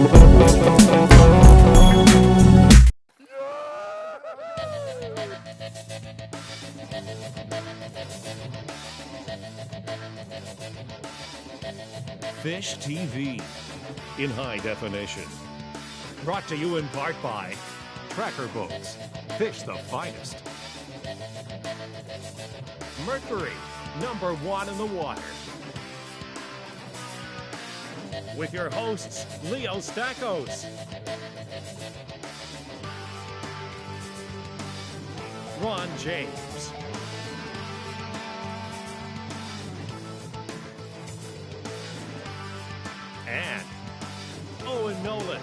Fish TV in high definition. Brought to you in part by Cracker Boats. Fish the finest. Mercury, #1 in the water. With your hosts, Leo Stackos, Ron James, and Owen Nolan.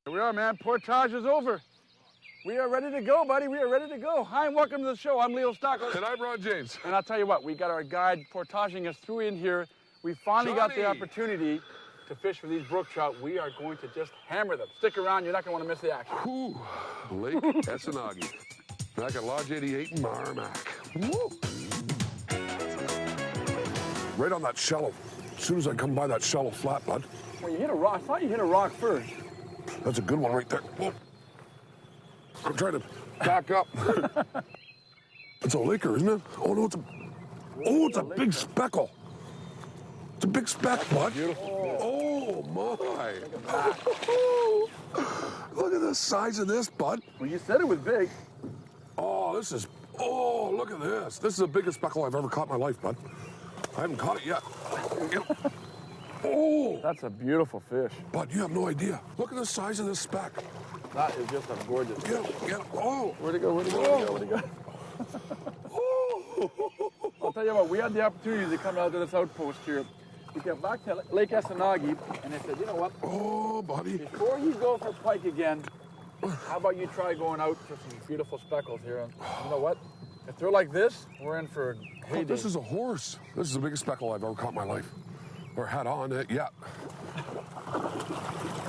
Here we are, man. Portage is over. We are ready to go, buddy. We are ready to go. Hi, and welcome to the show. I'm Leo Stackos. And I'm Ron James. And I'll tell you what, we got our guide portaging us through in here. We finally got the opportunity to fish for these brook trout. We are going to just hammer them. Stick around. You're not going to want to miss the action. Whew. Lake Essanagi. Back at Lodge 88 in Merrimack. Woo. Right on that shallow. As soon as I come by that shallow flat, bud. Well, you hit a rock. I thought you hit a rock first. That's a good one right there. Whoa. I'm trying to back up. It's a laker, isn't it? Oh, no, it's a big speckle. It's a big speck, bud. Beautiful. Oh, my. Look at the size of this, bud. Well, you said it was big. Oh, look at this. This is the biggest speckle I've ever caught in my life, bud. I haven't caught it yet. Oh. That's a beautiful fish. Bud, you have no idea. Look at the size of this speck. That is just a gorgeous fish. Get him. Oh. Where'd it go? Where'd it go? Where'd it go? Where'd it go? Oh. I'll tell you what, we had the opportunity to come out to this outpost here. We got back to Lake Essanagi, and they said, you know what? Oh, buddy. Before you go for pike again, how about you try going out for some beautiful speckles here? And you know what? If they're like this, we're in for a heyday. Oh, this is a horse. This is the biggest speckle I've ever caught in my life. Or had on it yet.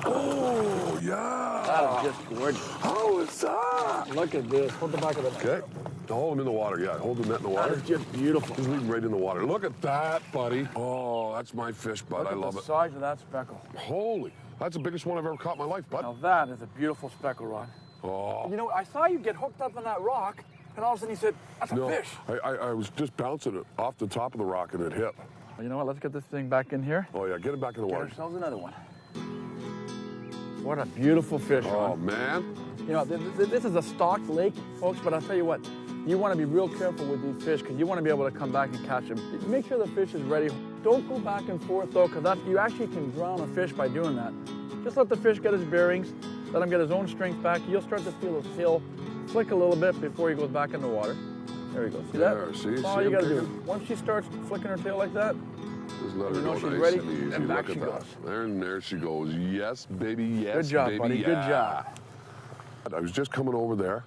Oh, yeah. That is just gorgeous. How is that? Look at this. Hold the back of it. Okay. Hold him in the water. Yeah, hold the net in the water. That is just beautiful. Just leave him right in the water. Look at that, buddy. Oh, that's my fish, bud. I love it. Look at the size of that speckle. Holy. That's the biggest one I've ever caught in my life, bud. Now that is a beautiful speckle, Ron. Oh. You know, I saw you get hooked up on that rock, and all of a sudden you said, that's a fish. I was just bouncing it off the top of the rock and it hit. Well, you know what? Let's get this thing back in here. Oh, yeah, get it back in the Get water. ourselves another one. What a beautiful fish, Oh, Ron. man. You know, this is a stocked lake, folks, but I'll tell you what, you want to be real careful with these fish because you want to be able to come back and catch them. Make sure the fish is ready. Don't go back and forth, though, because you actually can drown a fish by doing that. Just let the fish get his bearings, let him get his own strength back. You'll start to feel his tail flick a little bit before he goes back in the water. There he goes. See that? There, see? That's all you got to do. Once she starts flicking her tail like that, Just let her you know go she's nice ready, and easy. and back Look she at goes. that. There she goes. Yes, baby. Yes, good job, baby. buddy. Yeah. Good job. I was just coming over there.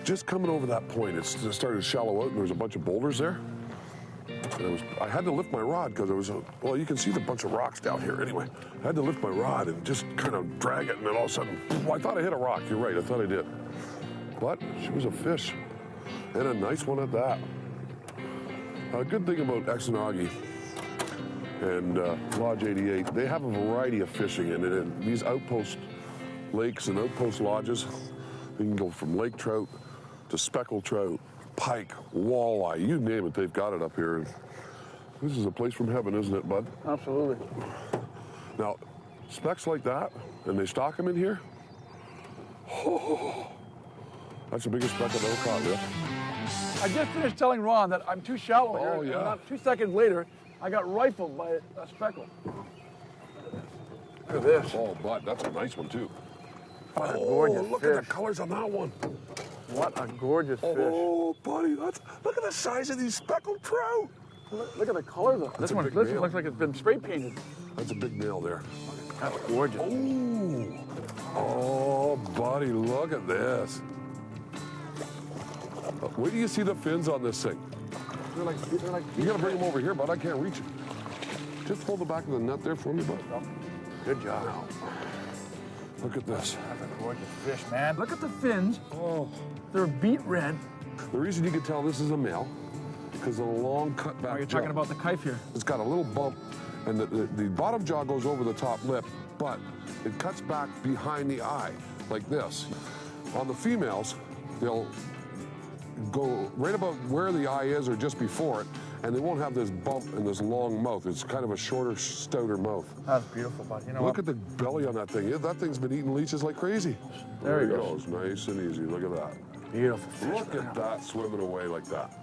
Just coming over that point. It started to shallow out, and there was a bunch of boulders there. And I had to lift my rod because it was, well, you can see the bunch of rocks down here anyway. I had to lift my rod and just kind of drag it, and then all of a sudden, well, I thought I hit a rock. You're right, I thought I did. But she was a fish, and a nice one at that. A good thing about Essanagi and Lodge 88, they have a variety of fishing in it. And these outpost lakes and outpost lodges, you can go from lake trout to speckled trout, pike, walleye, you name it, they've got it up here. This is a place from heaven, isn't it, bud? Absolutely. Now, specks like that, and they stock them in here. Oh, that's the biggest speck I've ever caught, yeah. I just finished telling Ron that I'm too shallow here. Oh, yeah. And about 2 seconds later, I got rifled by a speckle. Look at this. Oh, bud, that's a nice one, too. What a gorgeous look fish. at the colors on that one. What a gorgeous fish. Oh, buddy, look at the size of these speckled trout. Look at the color though. This one looks like it's been spray painted. That's a big nail there. That's gorgeous. Oh, buddy, look at this. Where do you see the fins on this thing? They're like You gotta bring them over here, bud. I can't reach it. Just hold the back of the net there for me, bud. Good job. Look at this. That's a gorgeous fish, man. Look at the fins. Oh, they're beet red. The reason you can tell this is a male, because of the long cut back Are you jaw. talking about the kyph here? It's got a little bump, and the bottom jaw goes over the top lip, but it cuts back behind the eye, like this. On the females, they'll go right about where the eye is or just before it, and they won't have this bump and this long mouth. It's kind of a shorter, stouter mouth. That's beautiful, bud. You know Look at the belly on that thing. That thing's been eating leeches like crazy. There he goes. Nice and easy. Look at that. Beautiful fish. Look at that swimming away like that.